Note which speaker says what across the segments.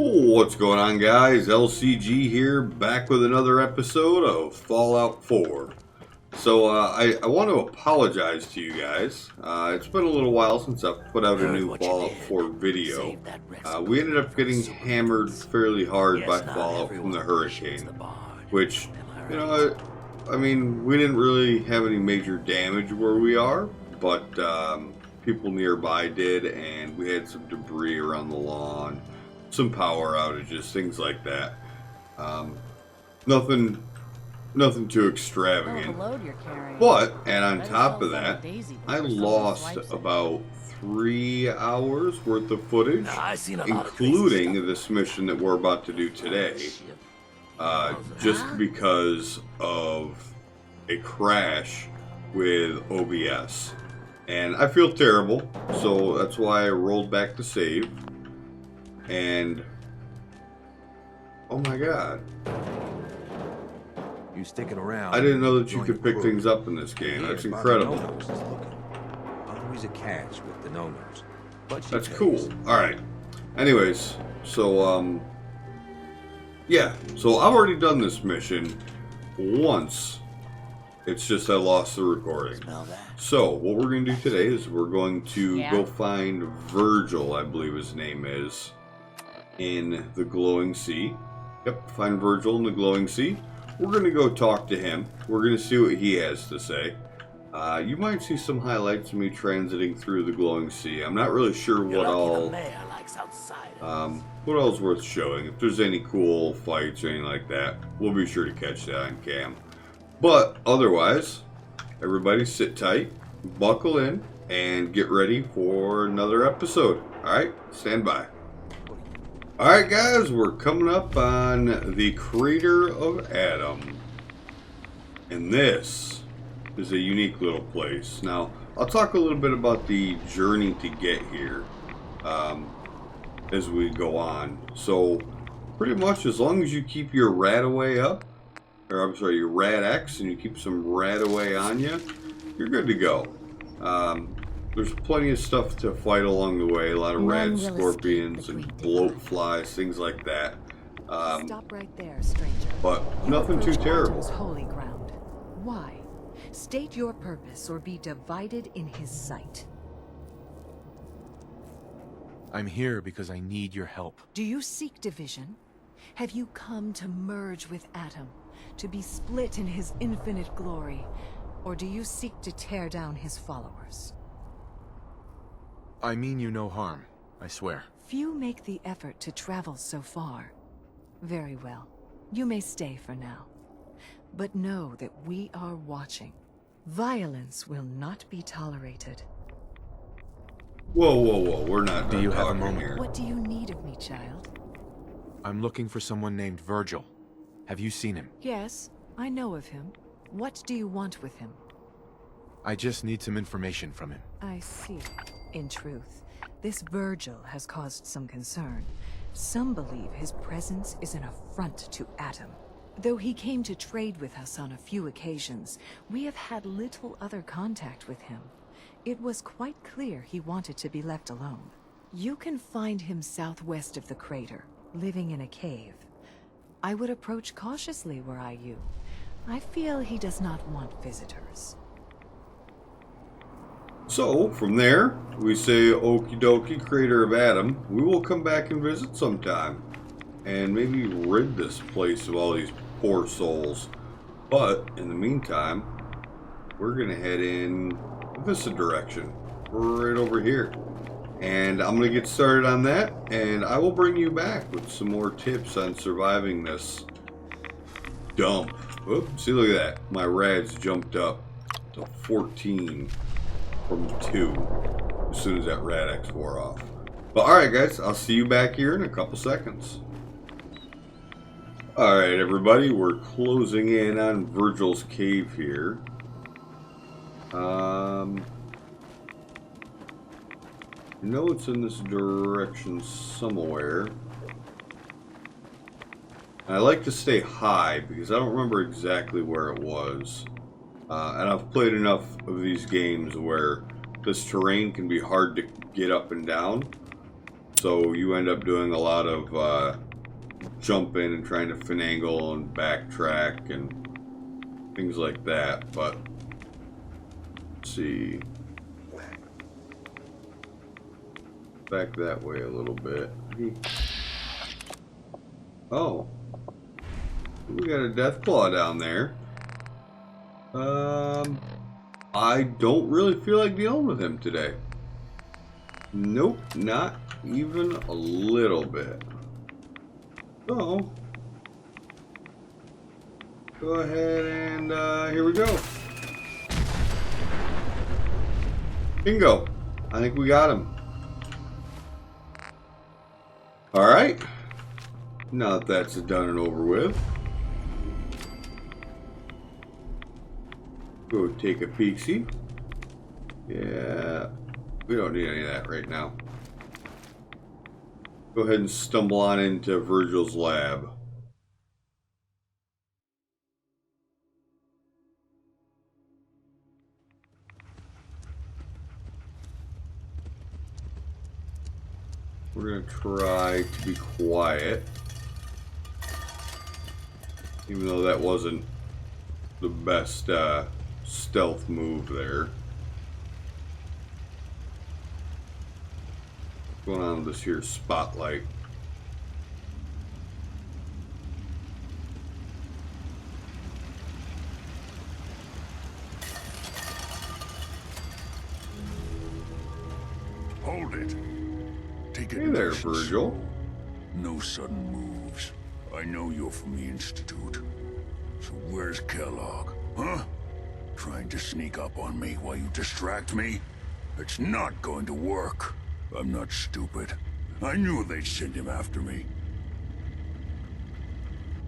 Speaker 1: What's going on, guys? LCG here, back with another episode of Fallout 4. So, I want to apologize to you guys. It's been a little while since I've put out a new Fallout 4 video. We ended up getting hammered fairly hard by Fallout from the hurricane, which, you know, I mean, we didn't really have any major damage where we are, but people nearby did, and we had some debris around the lawn. Some power outages, things like that. Nothing too extravagant. But, and on top of that, I lost about 3 hours worth of footage, including this mission that we're about to do today, just because of a crash with OBS. And I feel terrible, so that's why I rolled back to save. And oh my god,
Speaker 2: you sticking around?
Speaker 1: I didn't know that you could pick things up in this game. That's incredible.
Speaker 2: Always a catch with the no-nos.
Speaker 1: That's cool. Alright, anyways, so yeah, so I've already done this mission once. It's just I lost the recording. So what we're going to do today is we're going to go find Virgil, I believe his name is, in the Glowing Sea. Yep, find Virgil in the Glowing Sea. We're going to go talk to him. We're going to see what he has to say. You might see some highlights of me transiting through the Glowing Sea. I'm not really sure what all's worth showing. If there's any cool fights or anything like that, we'll be sure to catch that on cam. But otherwise, everybody sit tight, buckle in, and get ready for another episode. Alright, stand by. Alright guys, we're coming up on the crater of Adam. And this is a unique little place. Now, I'll talk a little bit about the journey to get here as we go on. So, pretty much as long as you keep your RadAway up, or I'm sorry, your RadX, and you keep some RadAway on you, you're good to go. There's plenty of stuff to fight along the way. A lot of rad scorpions and bloat flies, things like that.
Speaker 3: Stop right there, stranger.
Speaker 1: But nothing too terrible.
Speaker 3: Holy ground. Why? State your purpose or be divided in his sight.
Speaker 2: I'm here because I need your help.
Speaker 3: Do you seek division? Have you come to merge with Adam, to be split in his infinite glory? Or do you seek to tear down his followers?
Speaker 2: I mean you no harm, I swear.
Speaker 3: Few make the effort to travel so far. Very well. You may stay for now. But know that we are watching. Violence will not be tolerated.
Speaker 1: Whoa, whoa, whoa. We're not
Speaker 2: Do you have a
Speaker 1: talking
Speaker 2: moment
Speaker 1: here.
Speaker 3: What do you need of me, child?
Speaker 2: I'm looking for someone named Virgil. Have you seen him?
Speaker 3: Yes, I know of him. What do you want with him?
Speaker 2: I just need some information from him.
Speaker 3: I see. In truth, this Virgil has caused some concern. Some believe his presence is an affront to Adam. Though he came to trade with us on a few occasions, we have had little other contact with him. It was quite clear he wanted to be left alone. You can find him southwest of the crater, living in a cave. I would approach cautiously were I you. I feel he does not want visitors.
Speaker 1: So, from there, we say, okie dokie, crater of Adam. We will come back and visit sometime. And maybe rid this place of all these poor souls. But, in the meantime, we're going to head in this direction. Right over here. And I'm going to get started on that. And I will bring you back with some more tips on surviving this dump. Oop, see, look at that. My rads jumped up to 14. From 2 as soon as that RadX wore off. But alright guys, I'll see you back here in a couple seconds. Alright everybody, we're closing in on Virgil's cave here. I know it's in this direction somewhere. And I like to stay high because I don't remember exactly where it was. And I've played enough of these games where this terrain can be hard to get up and down. So you end up doing a lot of jumping and trying to finagle and backtrack and things like that. But let's see. Back that way a little bit. Oh. We got a death claw down there. I don't really feel like dealing with him today. Nope, not even a little bit. So, go ahead and here we go. Bingo. I think we got him. Alright. Now that that's done and over with, go take a peek-see. Yeah, we don't need any of that right now. Go ahead and stumble on into Virgil's lab. We're gonna try to be quiet, even though that wasn't the best stealth move there. What's going on with this here spotlight?
Speaker 4: Hold it. Take it.
Speaker 1: Hey there, Virgil.
Speaker 4: No sudden moves. I know you're from the Institute. So where's Kellogg? Huh? Trying to sneak up on me while you distract me? It's not going to work. I'm not stupid. I knew they'd send him after me.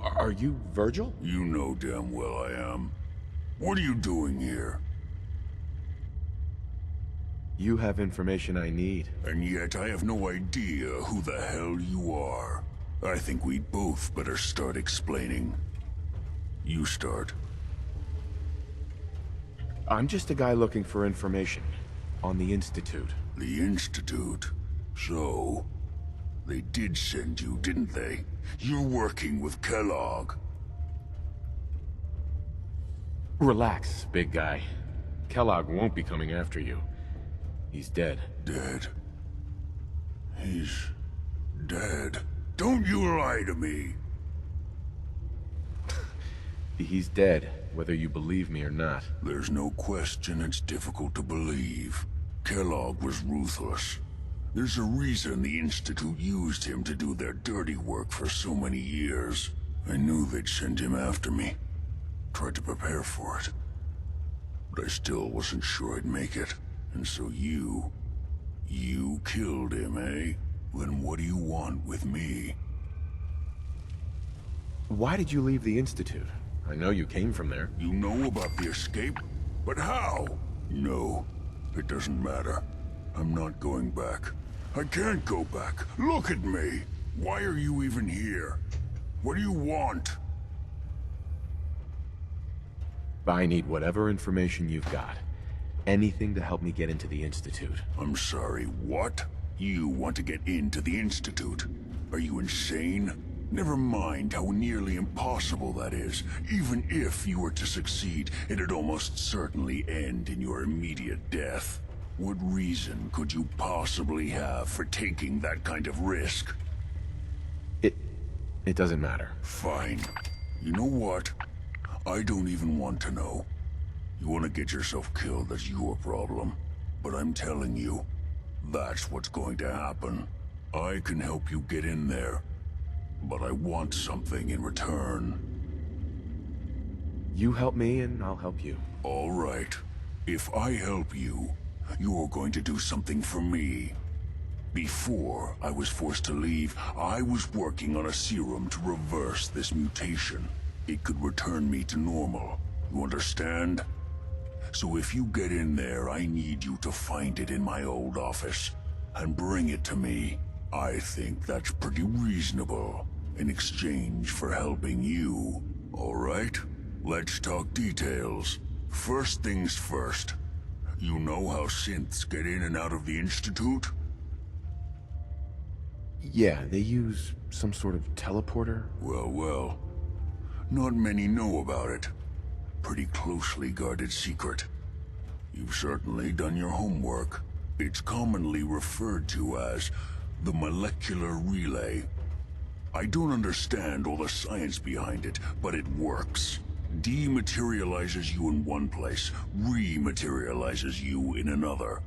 Speaker 2: Are you Virgil?
Speaker 4: You know damn well I am. What are you doing here?
Speaker 2: You have information I need.
Speaker 4: And yet I have no idea who the hell you are. I think we'd both better start explaining. You start.
Speaker 2: I'm just a guy looking for information on the Institute.
Speaker 4: The Institute? So, they did send you, didn't they? You're working with Kellogg.
Speaker 2: Relax, big guy. Kellogg won't be coming after you. He's dead.
Speaker 4: Dead? He's dead. Don't you lie to me!
Speaker 2: He's dead, whether you believe me or not.
Speaker 4: There's no question it's difficult to believe. Kellogg was ruthless. There's a reason the Institute used him to do their dirty work for so many years. I knew they'd send him after me. Tried to prepare for it. But I still wasn't sure I'd make it. And so you killed him, eh? Then what do you want with me?
Speaker 2: Why did you leave the Institute? I know you came from there.
Speaker 4: You know about the escape? But how? No, it doesn't matter. I'm not going back. I can't go back. Look at me! Why are you even here? What do you want?
Speaker 2: I need whatever information you've got. Anything to help me get into the Institute.
Speaker 4: I'm sorry, what? You want to get into the Institute? Are you insane? Never mind how nearly impossible that is. Even if you were to succeed, it'd almost certainly end in your immediate death. What reason could you possibly have for taking that kind of risk?
Speaker 2: It doesn't matter.
Speaker 4: Fine. You know what? I don't even want to know. You want to get yourself killed, that's your problem. But I'm telling you, that's what's going to happen. I can help you get in there. But I want something in return.
Speaker 2: You help me and I'll help you.
Speaker 4: All right. If I help you, you're going to do something for me. Before I was forced to leave, I was working on a serum to reverse this mutation. It could return me to normal. You understand? So if you get in there, I need you to find it in my old office and bring it to me. I think that's pretty reasonable in exchange for helping you. All right? Let's talk details. First things first. You know how synths get in and out of the Institute?
Speaker 2: Yeah, they use some sort of teleporter.
Speaker 4: Well, well. Not many know about it. Pretty closely guarded secret. You've certainly done your homework. It's commonly referred to as the molecular relay. I don't understand all the science behind it, but it works. Dematerializes you in one place, rematerializes you in another.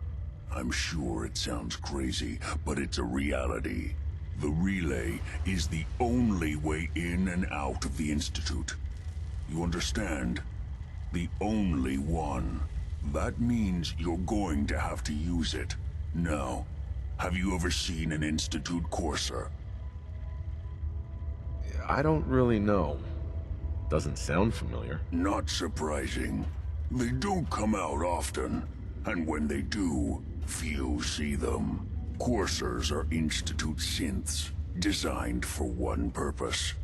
Speaker 4: I'm sure it sounds crazy, but it's a reality. The relay is the only way in and out of the Institute. You understand? The only one. That means you're going to have to use it. Now, have you ever seen an Institute Courser?
Speaker 2: I don't really know. Doesn't sound familiar.
Speaker 4: Not surprising. They don't come out often, and when they do, few see them. Coursers are Institute synths, designed for one purpose.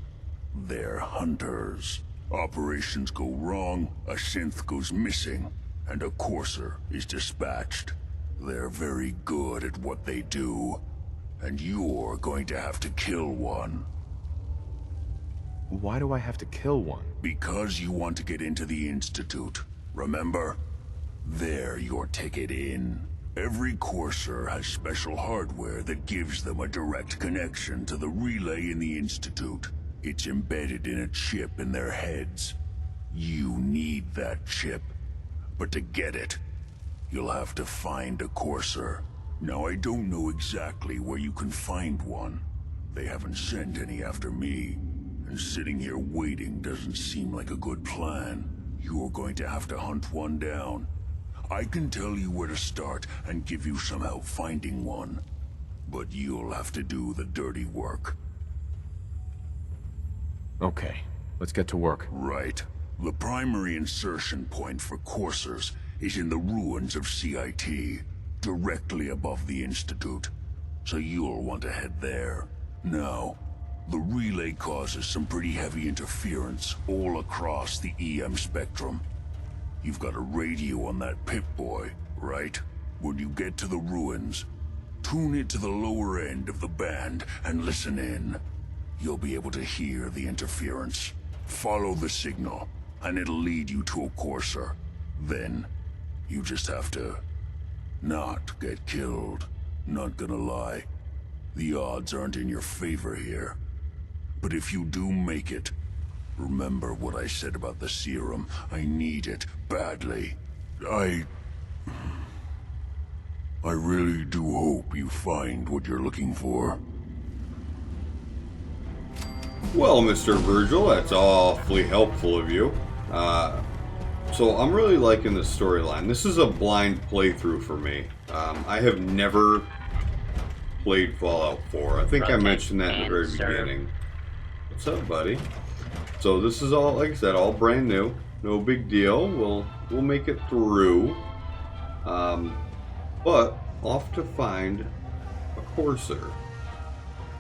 Speaker 4: They're hunters. Operations go wrong, a synth goes missing, and a courser is dispatched. They're very good at what they do, and you're going to have to kill one.
Speaker 2: Why do I have to kill one?
Speaker 4: Because you want to get into the Institute, remember? They're your ticket in. Every Courser has special hardware that gives them a direct connection to the relay in the Institute. It's embedded in a chip in their heads. You need that chip. But to get it, you'll have to find a Courser. Now, I don't know exactly where you can find one. They haven't sent any after me. And sitting here waiting doesn't seem like a good plan. You're going to have to hunt one down. I can tell you where to start and give you some help finding one. But you'll have to do the dirty work.
Speaker 2: Okay, let's get to work.
Speaker 4: Right. The primary insertion point for coursers is in the ruins of CIT, directly above the Institute. So you'll want to head there. Now, the relay causes some pretty heavy interference all across the EM spectrum. You've got a radio on that Pip-Boy, right? When you get to the ruins, tune it to the lower end of the band and listen in. You'll be able to hear the interference. Follow the signal, and it'll lead you to a courser. Then, you just have to not get killed. Not gonna lie, the odds aren't in your favor here. But if you do make it, remember what I said about the serum. I need it badly. I really do hope you find what you're looking for.
Speaker 1: Well, Mr. Virgil, that's awfully helpful of you. So I'm really liking this storyline. This is a blind playthrough for me. I have never played Fallout 4. I think I mentioned that in the very beginning. What's up, buddy? So this is all, like I said, all brand new. No big deal. We'll make it through. But off to find a Courser.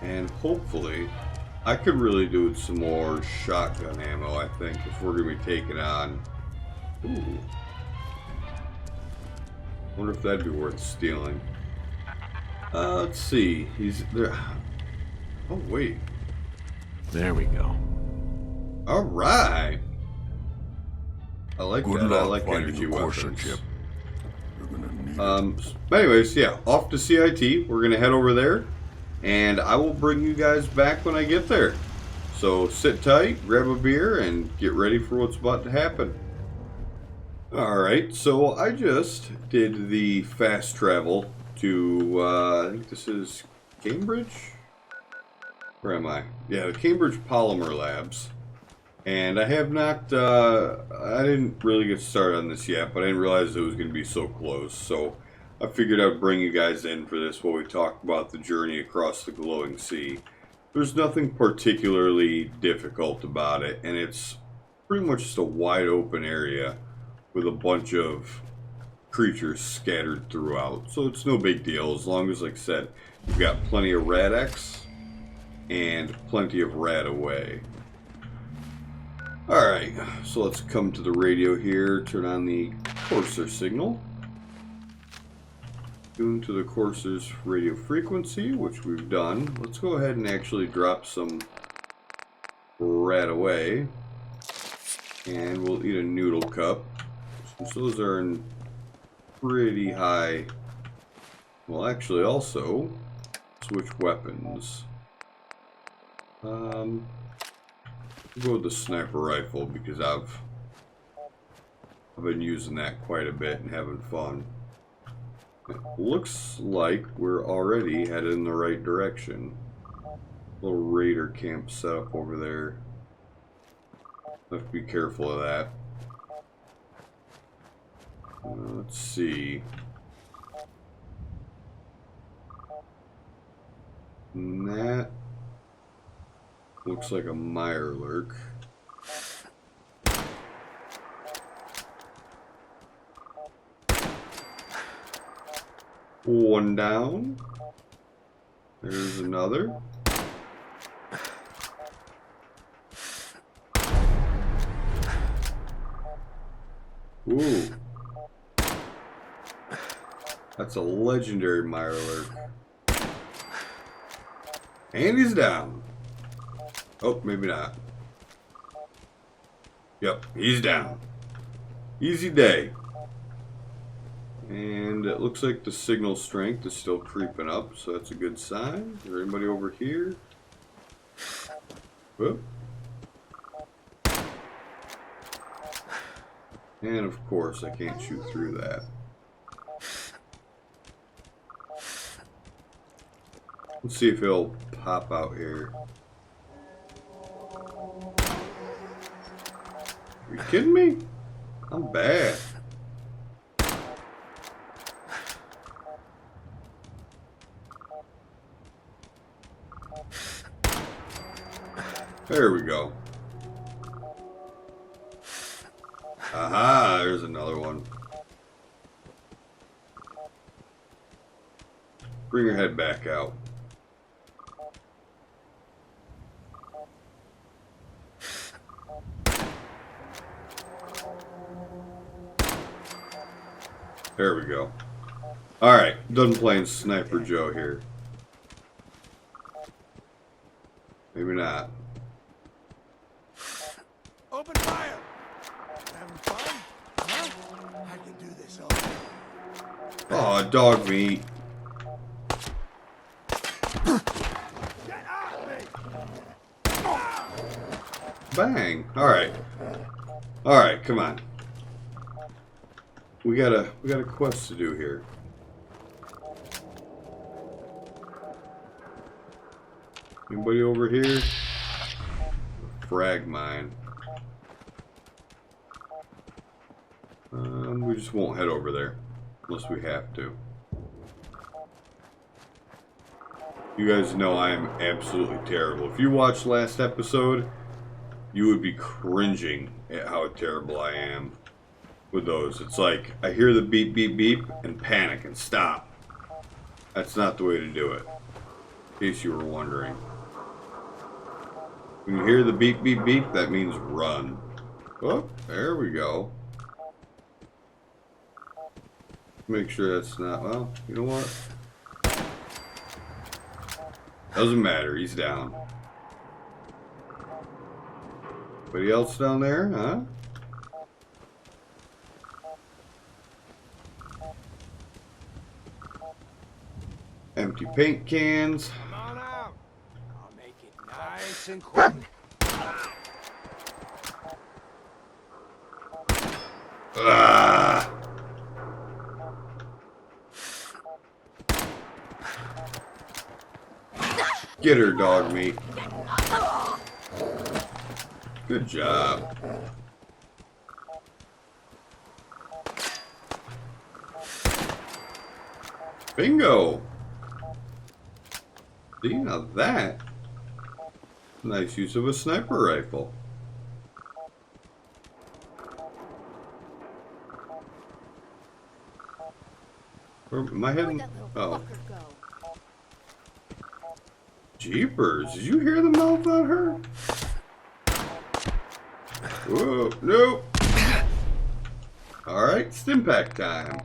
Speaker 1: And hopefully I could really do with some more shotgun ammo, I think, if we're going to be taking on... Ooh. Wonder if that'd be worth stealing. Let's see. He's there. Oh, wait.
Speaker 2: There we go.
Speaker 1: Alright. I like
Speaker 4: Good
Speaker 1: that.
Speaker 4: luck
Speaker 1: I like
Speaker 4: finding
Speaker 1: energy
Speaker 4: a Courser
Speaker 1: weapons.
Speaker 4: chip. You're gonna need it.
Speaker 1: But anyways, yeah, off to CIT. We're going to head over there. And I will bring you guys back when I get there. So sit tight, grab a beer, and get ready for what's about to happen. Alright, so I just did the fast travel to, I think this is Cambridge? Where am I? Yeah, the Cambridge Polymer Labs. And I have not, I didn't really get started on this yet, but I didn't realize it was going to be so close. So I figured I'd bring you guys in for this while we talk about the journey across the glowing sea. There's nothing particularly difficult about it, and it's pretty much just a wide open area with a bunch of creatures scattered throughout. So it's no big deal, as long as, like I said, you've got plenty of Rad-X and plenty of Rad-Away. Alright, so let's come to the radio here, turn on the Courser signal. Tune to the courser's radio frequency, which we've done. Let's go ahead and actually drop some right away. And we'll eat a noodle cup. Since those are in pretty high. Well, actually, also switch weapons. We'll go with the sniper rifle because I've been using that quite a bit and having fun. It looks like we're already headed in the right direction. Little raider camp set up over there. Have to be careful of that. Let's see. And that looks like a Mirelurk. One down. There's another. Ooh. That's a legendary Mirelurk. And he's down. Oh, maybe not. Yep, he's down. Easy day. And it looks like the signal strength is still creeping up, so that's a good sign. Is there anybody over here? Whoop. And of course, I can't shoot through that. Let's see if he'll pop out here. Are you kidding me? I'm bad. There we go. Aha, there's another one. Bring your head back out. There we go. Alright, done playing Sniper Joe here. Maybe not.
Speaker 5: Open fire! Having fun? Huh? I can do this all day.
Speaker 1: Aw, dog meat.
Speaker 5: Get off me!
Speaker 1: Bang. Alright. Alright, come on. We got a quest to do here. Anybody over here? Frag mine. We just won't head over there unless we have to. You guys know I am absolutely terrible. If you watched last episode, you would be cringing at how terrible I am with those. It's like I hear the beep beep beep and panic and stop. That's not the way to do it. In case you were wondering. When you hear the beep beep beep, that means run. Oh, there we go. Make sure that's not, well, you know what? Doesn't matter, he's down. Anybody else down there, huh? Empty paint cans.
Speaker 5: Come on out. I'll make it nice and quick.
Speaker 1: Ah! Get her, dog meat. Good job. Bingo! See, now that, nice use of a sniper rifle. Where am I heading? Oh. Jeepers, did you hear the mouth on her? Whoa, nope. Alright, Stimpack time.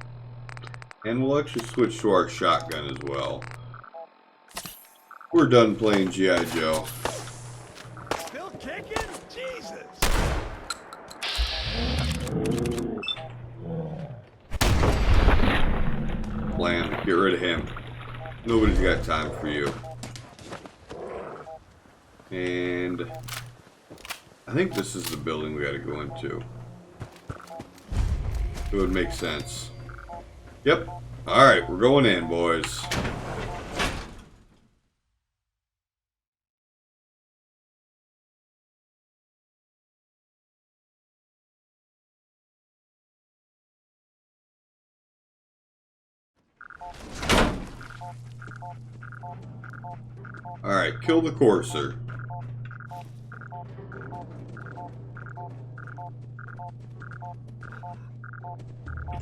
Speaker 1: And we'll actually switch to our shotgun as well. We're done playing G.I. Joe.
Speaker 5: Still kicking? Jesus!
Speaker 1: Blam, get rid of him. Nobody's got time for you. And I think this is the building we gotta go into. It would make sense. Yep. Alright, we're going in, boys. Alright, kill the Courser.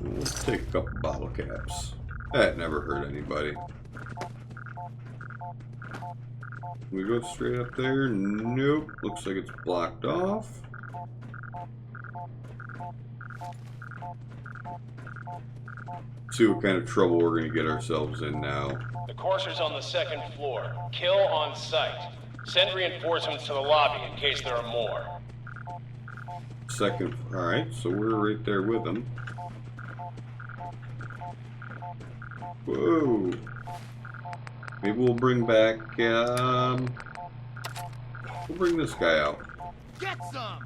Speaker 1: Let's take a couple bottle caps. That never hurt anybody. We go straight up there? Nope. Looks like it's blocked off. See what kind of trouble we're going to get ourselves in now.
Speaker 6: The Courser's on the second floor. Kill on sight. Send reinforcements to the lobby in case there are more.
Speaker 1: Second. Alright, so we're right there with them. Whoa. Maybe we'll bring back, we'll bring this guy out.
Speaker 5: Get some!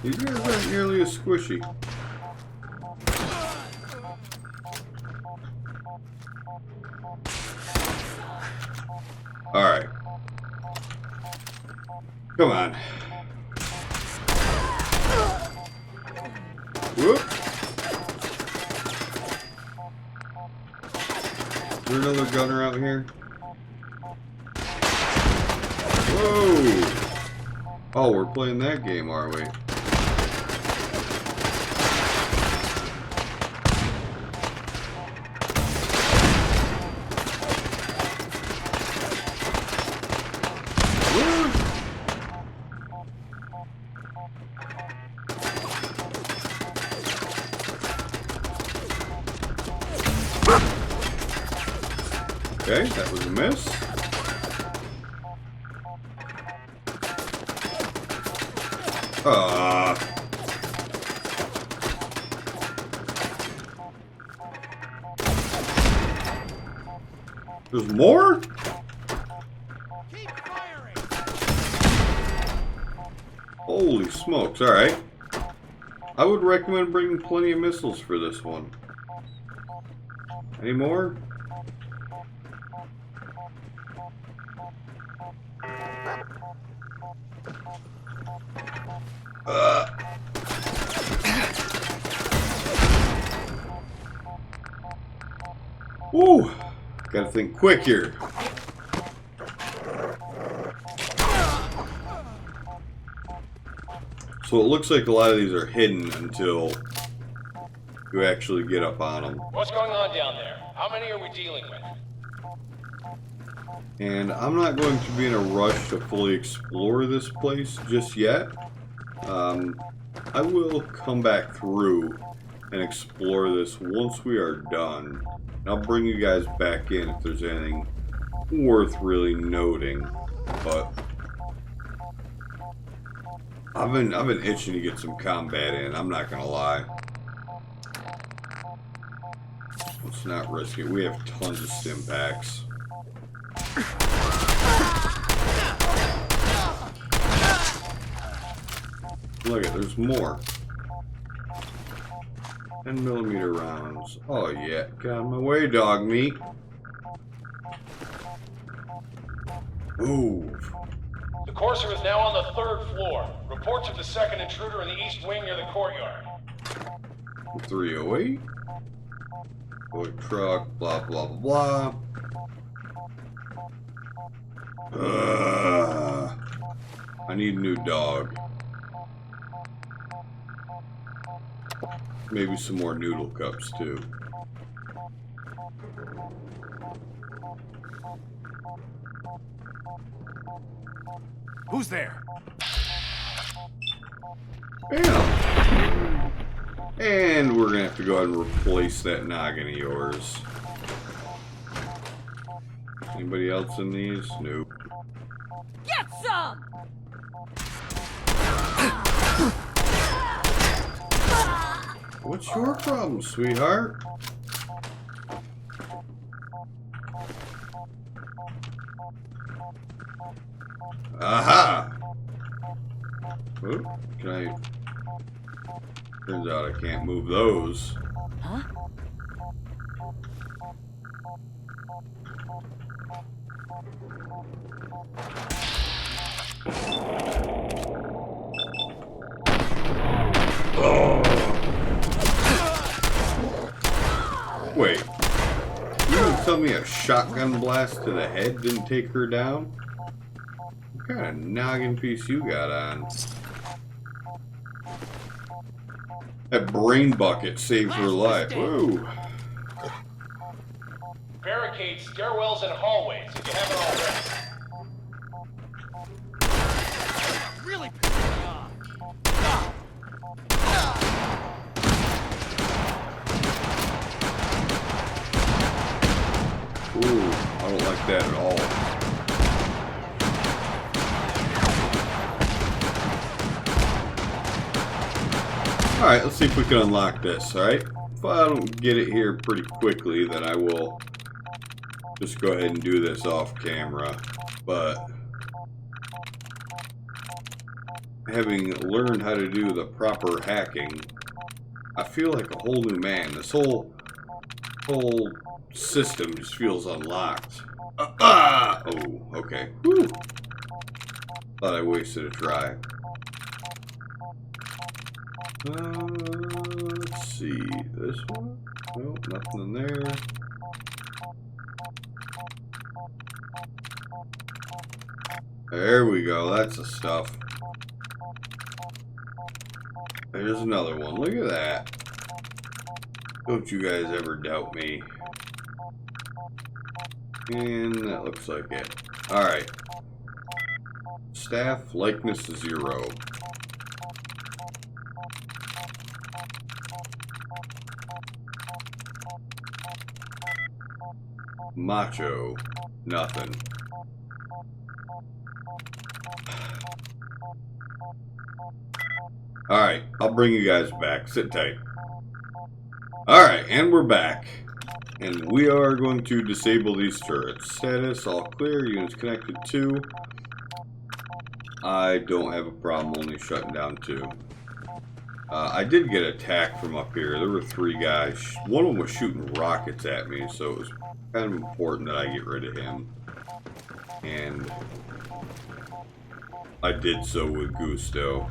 Speaker 1: These guys aren't nearly as squishy. Alright. Come on. Whoop. Is there another gunner out here? Whoa! Oh, we're playing that game, are we? Okay, that was a miss. There's more?
Speaker 5: Keep firing!
Speaker 1: Holy smokes, alright. I would recommend bringing plenty of missiles for this one. Any more? Woo! Gotta think quick here. So it looks like a lot of these are hidden until you actually get up on them.
Speaker 6: What's going on down there? How many are we dealing with?
Speaker 1: And I'm not going to be in a rush to fully explore this place just yet. I will come back through and explore this once we are done. I'll bring you guys back in if there's anything worth really noting. But I've been itching to get some combat in, I'm not gonna lie. Let's not risk it. We have tons of stim packs. Look at, there's more. 10mm rounds. Oh yeah, get out of my way, dog meat. Move.
Speaker 6: The Courser is now on the third floor. Reports of the second intruder in the east wing near the courtyard.
Speaker 1: 308. Boy truck, blah blah blah blah. I need a new dog. Maybe some more noodle cups too.
Speaker 5: Who's there?
Speaker 1: Bam! And we're gonna have to go ahead and replace that noggin of yours. Anybody else in these? Nope.
Speaker 3: Get some!
Speaker 1: What's your problem, sweetheart? Aha! Oop, can I... Turns out I can't move those.
Speaker 3: Huh?
Speaker 1: Wait. You didn't tell me a shotgun blast to the head didn't take her down? What kind of noggin piece you got on? That brain bucket saved her life. Whoa.
Speaker 6: Barricade stairwells and hallways if you haven't already.
Speaker 5: Really pissing me off.
Speaker 1: Ooh, I don't like that at all. Alright, let's see if we can unlock this, alright? If I don't get it here pretty quickly, then I will just go ahead and do this off camera. But having learned how to do the proper hacking, I feel like a whole new man. This whole system just feels unlocked. Oh, okay. Whew. Thought I wasted a try. Let's see. This one? Nope, nothing in there. There we go. That's the stuff. There's another one. Look at that. Don't you guys ever doubt me. And that looks like it. Alright. Staff likeness 0. Macho. Nothing. Alright, I'll bring you guys back. Sit tight. Alright, and we're back. And we are going to disable these turrets. Status, all clear. Units connected 2. I don't have a problem only shutting down 2. I did get attacked from up here. There were 3 guys. One of them was shooting rockets at me, so it was kind of important that I get rid of him. And I did so with gusto.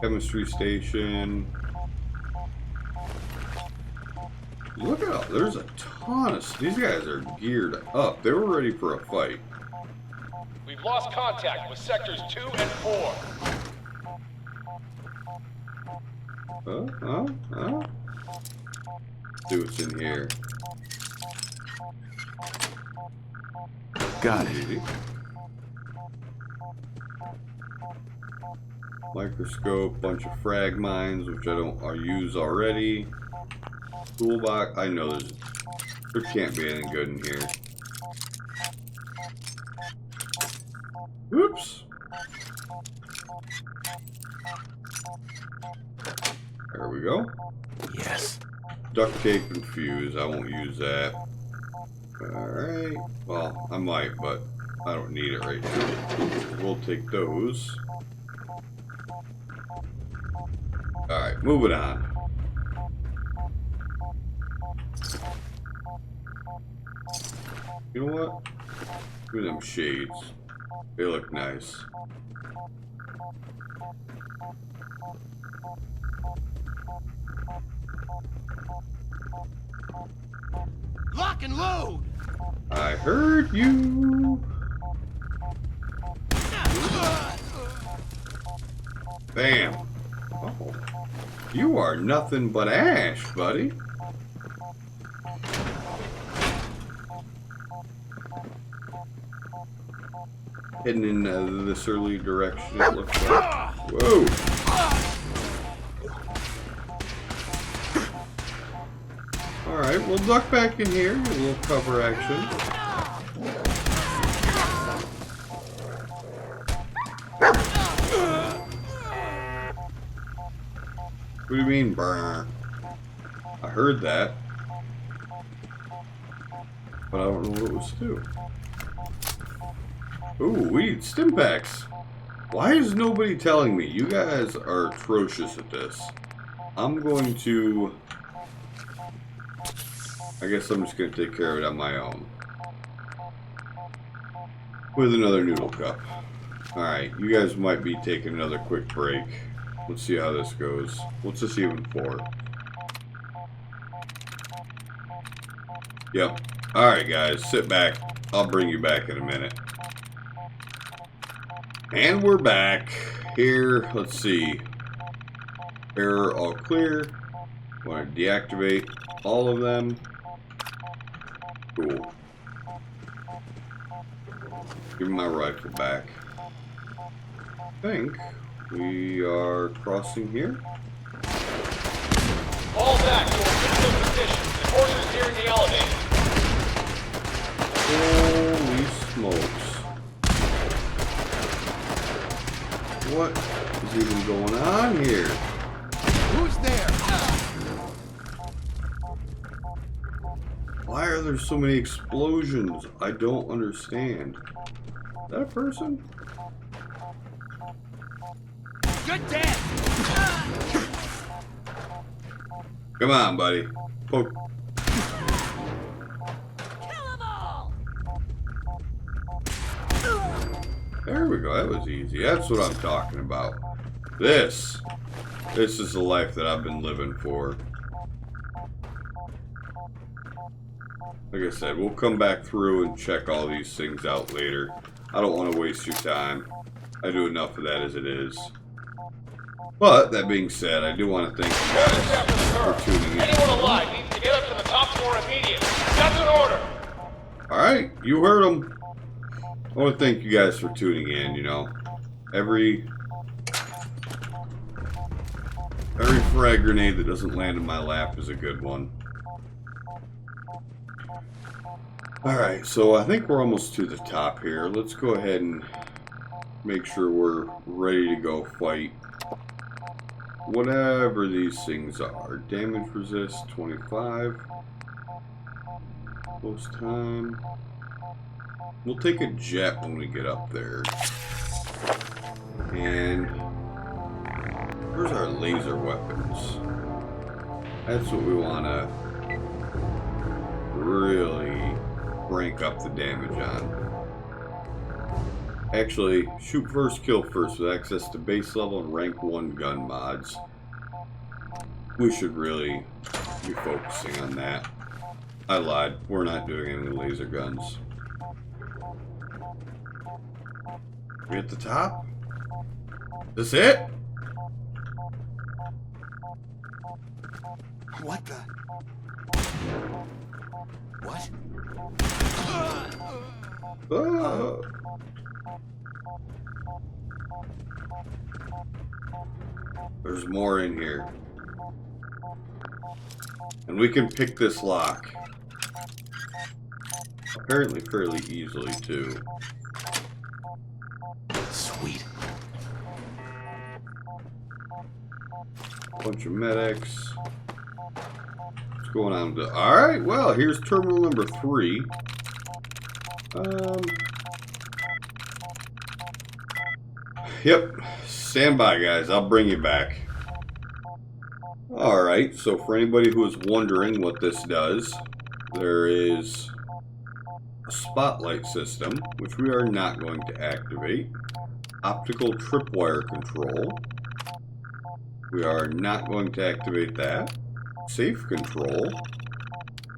Speaker 1: Chemistry station. Look at all, there's a ton of, these guys are geared up. They were ready for a fight.
Speaker 6: We've lost contact with sectors 2 and 4.
Speaker 1: See what's in here.
Speaker 2: Got it.
Speaker 1: Easy. Microscope, bunch of frag mines, which I use already. Toolbox, I know there can't be anything good in here. Oops. There we go.
Speaker 2: Yes.
Speaker 1: Duct tape and fuse, I won't use that. Alright, well, I might, but I don't need it right now. We'll take those. Alright, moving on. You know what? Look at them shades. They look nice.
Speaker 5: Lock and load!
Speaker 1: I heard you. Bam. Oh. You are nothing but ash, buddy. Heading in this early direction, it looks like. Whoa! Alright, we'll duck back in here. A little cover action. What do you mean, brr? I heard that. But I don't know what it was to. Ooh, we need stim packs. Why is nobody telling me? You guys are atrocious at this. I'm going to... I guess I'm just going to take care of it on my own. With another noodle cup. Alright, you guys might be taking another quick break. Let's see how this goes. What's this even for? Yep. Alright guys, sit back. I'll bring you back in a minute. And we're back. Here, let's see. Error all clear. Want to deactivate all of them. Cool. Give me my rifle back. I think we are crossing here.
Speaker 6: Fall back to original position. The course is nearing the elevator.
Speaker 1: Holy smokes. What is even going on here?
Speaker 5: Who's there?
Speaker 1: Why are there so many explosions? I don't understand. Is that a person?
Speaker 5: You're dead.
Speaker 1: Come on, buddy. Poke. There we go. That was easy. That's what I'm talking about. This is the life that I've been living for. Like I said, we'll come back through and check all these things out later. I don't want to waste your time. I do enough of that as it is. But, that being said, I do want to thank you guys for tuning in.
Speaker 6: Anyone alive needs to get up to the top floor immediately. That's an order.
Speaker 1: Alright, you heard them. I want to thank you guys for tuning in, you know. Every frag grenade that doesn't land in my lap is a good one. Alright, so I think we're almost to the top here. Let's go ahead and make sure we're ready to go fight whatever these things are. Damage resist 25. Close time. We'll take a jet when we get up there. And where's our laser weapons? That's what we want to really rank up the damage on. Actually, shoot first, kill first with access to base level and rank 1 gun mods. We should really be focusing on that. I lied. We're not doing any laser guns. We at the top? This it?
Speaker 5: What the? What?
Speaker 1: Ah. There's more in here. And we can pick this lock. Apparently fairly easily too.
Speaker 5: Sweet.
Speaker 1: Bunch of medics. What's going on with it? Alright, well, here's terminal number 3. Yep. Stand by, guys. I'll bring you back. Alright, so for anybody who is wondering what this does, there is a spotlight system, which we are not going to activate. Optical tripwire control. We are not going to activate that. Safe control.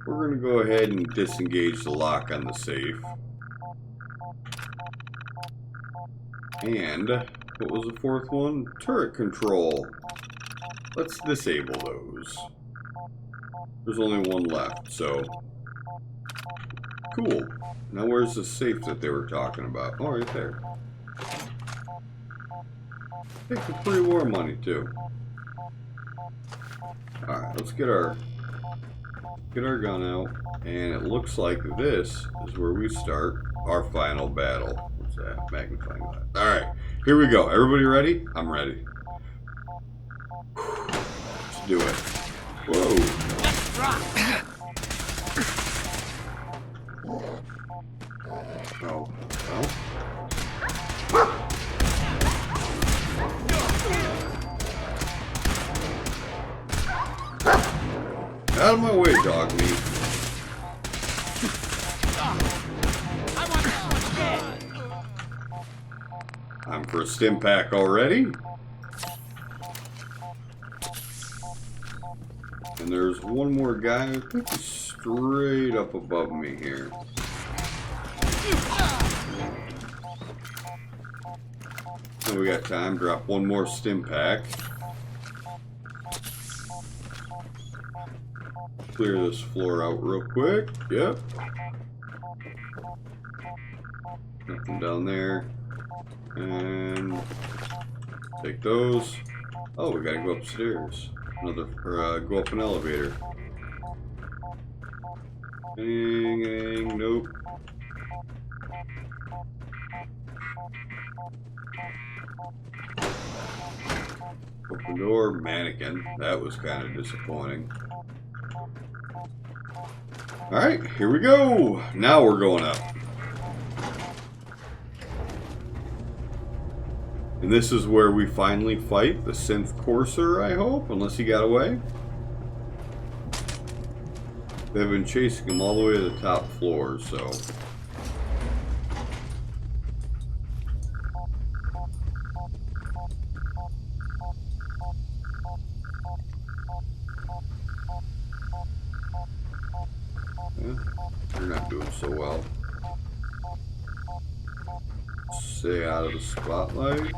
Speaker 1: We're going to go ahead and disengage the lock on the safe. And what was the fourth one? Turret control. Let's disable those. There's only one left, so cool. Now where's the safe that they were talking about? Oh, right there. Take the pre-war money too. Alright, let's get our gun out. And it looks like this is where we start our final battle. What's that? Magnifying glass. Alright, here we go. Everybody ready? I'm ready. Let's do it. Whoa. Oh, well. Out of my way, dog meat. I'm for a stim pack already. And there's one more guy, I think he's straight up above me here. So we got time, drop one more stim pack. Clear this floor out real quick. Yep. Nothing down there. And take those. Oh, we gotta go upstairs. Go up an elevator. Ding, nope. Open door, mannequin. That was kind of disappointing. Alright, here we go. Now we're going up. And this is where we finally fight the Synth Courser, I hope, unless he got away. They've been chasing him all the way to the top floor, so... Yeah, they're not doing so well. Stay out of the spotlight.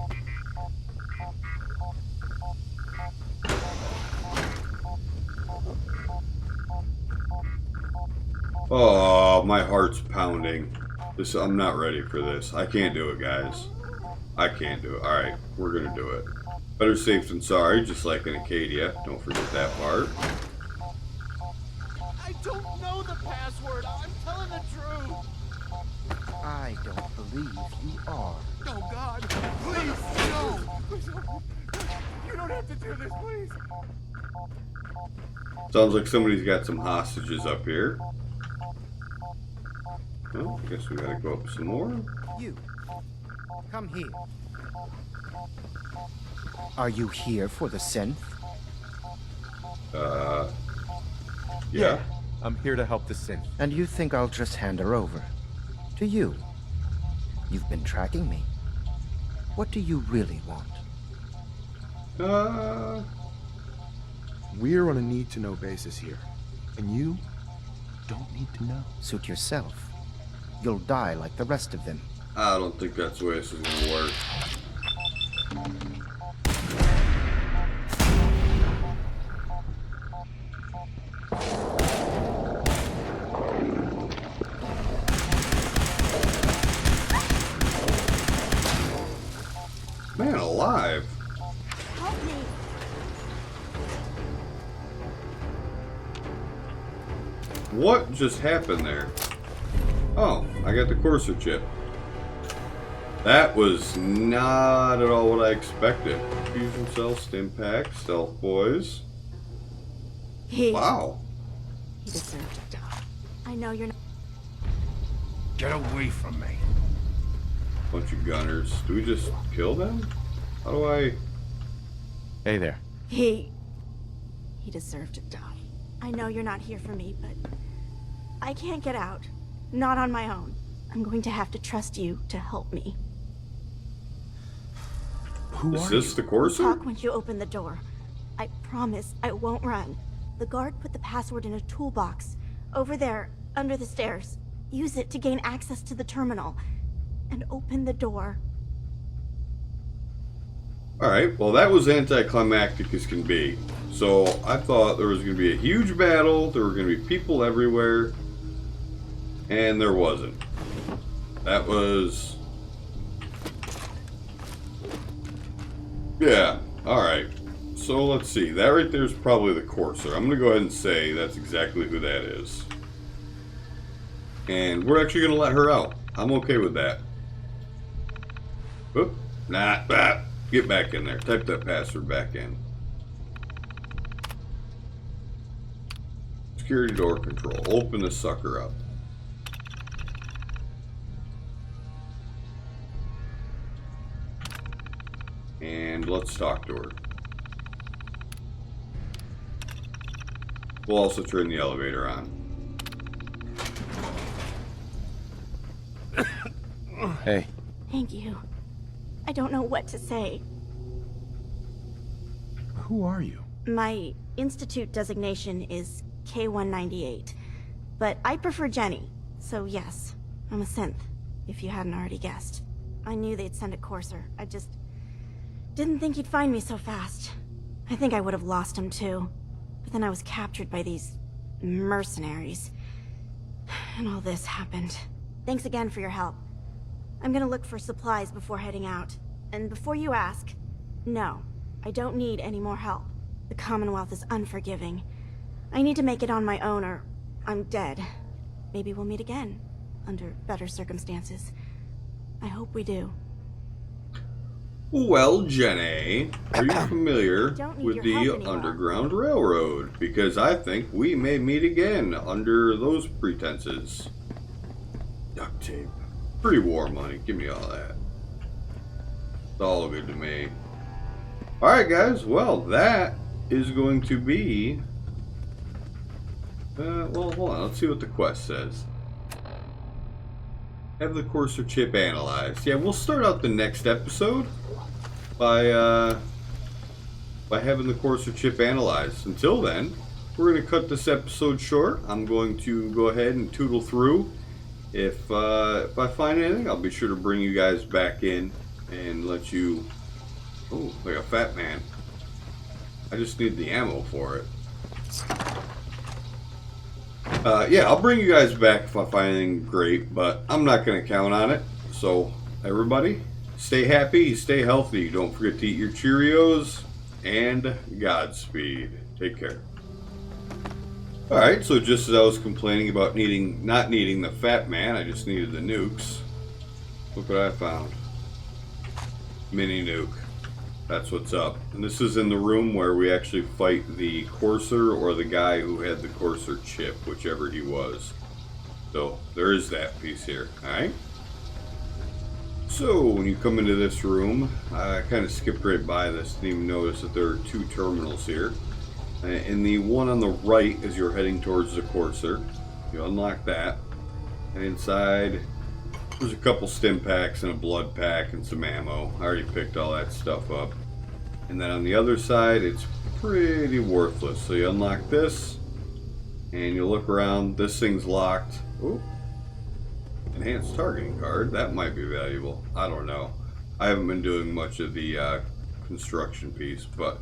Speaker 1: Oh, my heart's pounding. I'm not ready for this. I can't do it, guys. I can't do it. Alright, we're gonna do it. Better safe than sorry, just like in Acadia. Don't forget that part.
Speaker 5: I don't know the password. I'm telling the truth.
Speaker 7: I don't believe you are.
Speaker 5: Oh, God. Please, no. You don't have to do this, please.
Speaker 1: Sounds like somebody's got some hostages up here. Well, I guess we gotta go up some more.
Speaker 7: You. Come here. Are you here for the synth?
Speaker 1: Yeah.
Speaker 2: I'm here to help the synth.
Speaker 7: And you think I'll just hand her over? To you? You've been tracking me. What do you really want?
Speaker 8: We're on a need-to-know basis here, and you don't need to know.
Speaker 7: Suit yourself. You'll die like the rest of them.
Speaker 1: I don't think that's the way this is gonna work. Man alive.
Speaker 9: Help me.
Speaker 1: What just happened there? Oh, I got the Courser chip. That was not at all what I expected. Fusion cell, stim pack, stealth boys. Wow.
Speaker 9: He deserved to die. I know you're not.
Speaker 4: Get away from me.
Speaker 1: Bunch of gunners. Do we just kill them? How do I...
Speaker 2: Hey there.
Speaker 9: He deserved to die. I know you're not here for me, but I can't get out. Not on my own. I'm going to have to trust you to help me.
Speaker 8: Who
Speaker 1: Is
Speaker 8: are
Speaker 1: this
Speaker 8: you?
Speaker 1: the Courser?
Speaker 9: Talk when you open the door. I promise I won't run. The guard put the password in a toolbox. Over there, under the stairs. Use it to gain access to the terminal. And open the door.
Speaker 1: Alright, well that was anticlimactic as can be. So I thought there was going to be a huge battle, there were going to be people everywhere. And there wasn't. That was... Yeah, alright. So let's see. That right there is probably the Courser. I'm going to go ahead and say that's exactly who that is. And we're actually going to let her out. I'm okay with that. Oop. Nah, get back in there. Type that password back in. Security door control. Open the sucker up. And let's talk to her. We'll also turn the elevator on.
Speaker 8: Hey.
Speaker 9: Thank you. I don't know what to say.
Speaker 8: Who are you?
Speaker 9: My institute designation is K-198, but I prefer Jenny, so yes, I'm a synth, if you hadn't already guessed. I knew they'd send a courser. I just didn't think he'd find me so fast. I think I would have lost him too, but then I was captured by these mercenaries, and all this happened. Thanks again for your help. I'm gonna look for supplies before heading out. And before you ask, no, I don't need any more help. The Commonwealth is unforgiving. I need to make it on my own or I'm dead. Maybe we'll meet again, under better circumstances. I hope we do.
Speaker 1: Well, Jenny, are you familiar with
Speaker 9: your
Speaker 1: the
Speaker 9: help anymore.
Speaker 1: Underground Railroad? Because I think we may meet again under those pretenses. Duct tape. Pretty war money. Give me all that. It's all good to me. Alright, guys. Well, that is going to be... well, hold on. Let's see what the quest says. Have the Courser chip analyzed. Yeah, we'll start out the next episode by having the Courser chip analyzed. Until then, we're going to cut this episode short. I'm going to go ahead and tootle through. If I find anything, I'll be sure to bring you guys back in and let you... Oh, like a fat man. I just need the ammo for it. Yeah, I'll bring you guys back if I find anything great, but I'm not going to count on it. So, everybody, stay happy, stay healthy. Don't forget to eat your Cheerios, and Godspeed. Take care. Alright, so just as I was complaining about not needing the fat man, I just needed the nukes. Look what I found. Mini nuke. That's what's up. And this is in the room where we actually fight the Courser or the guy who had the Courser chip, whichever he was. So, there is that piece here. Alright? So, when you come into this room, I kind of skipped right by this. Didn't even notice that there are two terminals here. And the one on the right, as you're heading towards the Courser, you unlock that. And inside, there's a couple stim packs and a blood pack and some ammo. I already picked all that stuff up. And then on the other side, it's pretty worthless. So you unlock this, and you look around. This thing's locked. Ooh. Enhanced targeting card. That might be valuable. I don't know. I haven't been doing much of the construction piece, but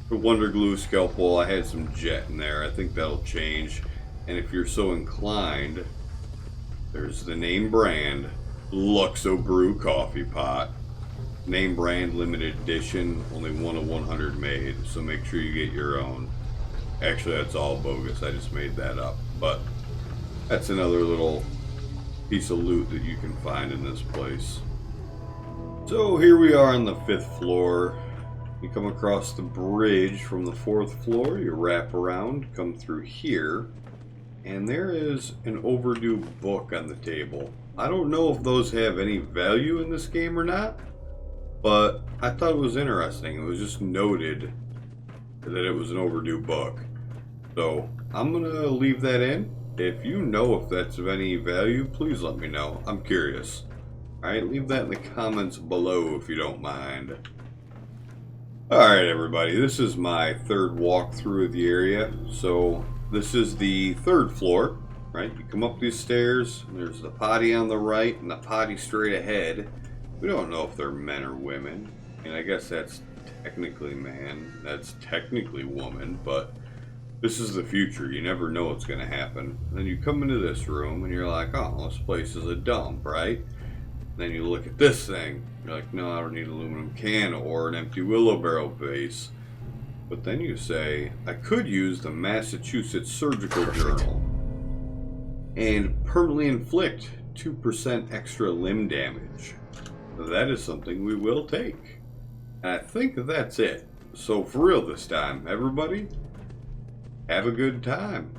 Speaker 1: the Wonder Glue scalpel, I had some jet in there. I think that'll change. And if you're so inclined, there's the name brand Luxo Brew coffee pot. Name brand limited edition, only 1 of 100 made, so make sure you get your own. Actually, that's all bogus. I just made that up. But that's another little piece of loot that you can find in this place. So here we are on the 5th floor. You come across the bridge from the 4th floor, you wrap around, come through here, and there is an overdue book on the table. I don't know if those have any value in this game or not, but I thought it was interesting. It was just noted that it was an overdue book. So I'm going to leave that in. If you know if that's of any value, please let me know. I'm curious. Alright, leave that in the comments below if you don't mind. Alright everybody, this is my 3rd walkthrough of the area. So this is the 3rd floor, right? You come up these stairs, and there's the potty on the right and the potty straight ahead. We don't know if they're men or women, and I guess that's technically man, that's technically woman, but This is the future. You never know what's going to happen. Then you come into this room and you're like, oh, this place is a dump, right? Then you look at this thing. You're like, no, I don't need an aluminum can or an empty wheelbarrow vase. But then you say, I could use the Massachusetts Surgical Journal and permanently inflict 2% extra limb damage. That is something we will take. And I think that's it. So for real this time, everybody, have a good time.